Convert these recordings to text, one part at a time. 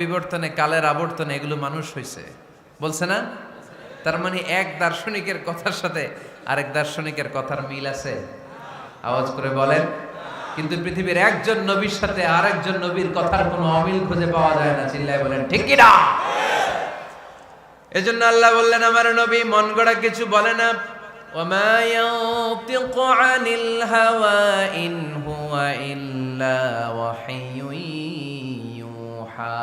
বিবর্তনে, কালের আবর্তনে এগুলো মানুষ হয়েছে বলছে না? তার মানে এক দার্শনিকের কথার সাথে আরেক দার্শনিকের কথার মিল আছে? আওয়াজ করে বলেন। কিন্তু পৃথিবীর একজন নবীর সাথে আরেকজন নবীর কথার কোনো অমিল খুঁজে পাওয়া যায় না। চিল্লায় বলেন ঠিক কি না? এজন্য আল্লাহ বললেন আমার নবী মন গড়া কিছু বলে না। ওয়ামা ইয়ানতিকু আনিল হাওয়া ইন হুয়া ইল্লা ওয়াহিয়ুন ইউহা।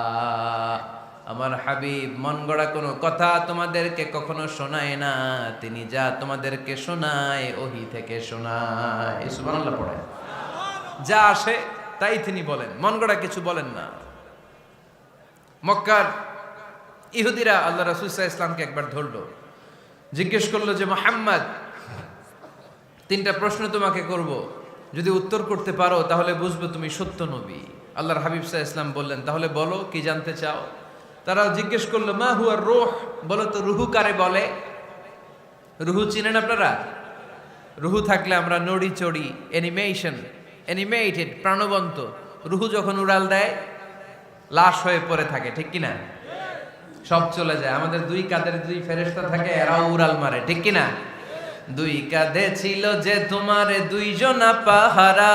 আমার হাবিব মন গড়া কোনো কথা তোমাদেরকে কখনো শোনায় না, তিনি যা তোমাদেরকে শোনায় ওহী থেকে শোনায়। সুবহানাল্লাহ পড়েন। যা আসে তাই তিনি বলেন, মন গড়া কিছু বলেন না। মক্কার ইহুদিরা আল্লাহ রাসূল সাল্লাল্লাহু আলাইহি ওয়াসাল্লামকে একবার ধরলো, জিজ্ঞেস করলো যে মুহাম্মদ, তিনটা প্রশ্ন তোমাকে করব, যদি উত্তর করতে পারো তাহলে বুঝবো তুমি সত্য নবী। আল্লাহর হাবিব সাল্লাল্লাহু আলাইহি ওয়াসাল্লাম বললেন, তাহলে বলো কি জানতে চাও? তারা জিজ্ঞেস করলো মা হুয়া রূহ, বলো তো রুহু কারে বলে? রুহু চিনেন আপনারা? রুহু থাকলে আমরা নড়ি চড়ি, অ্যানিমেটেড, প্রাণবন্ত। রুহু যখন উড়াল দেয় লাশ হয়ে পড়ে থাকে, ঠিক কিনা? সব চলে যায়। আমাদের দুই কাঁধের দুই ফেরেশতা থাকে, এরাও উড়াল মারে, ঠিক কিনা? দুই কাঁধে ছিল যে তোমারে দুইজনা পাহারা,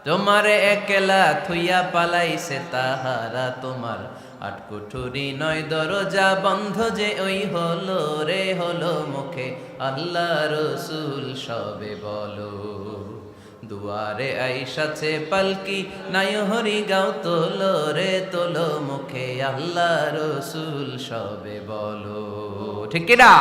তোমারে একলা থুইয়া পালাইছে তাহারা। তোমার আট কুঠুরি নয় দরজা বন্ধ যে ওই হলো রে হলো মুখে আল্লাহ রসুল সবে বলো। দুয়ারে আইসাছে পালকি নাই হরি গাও তোলো রে তোলো মুখে আল্লাহ রসুল সবে বলো, ঠিক কিনা?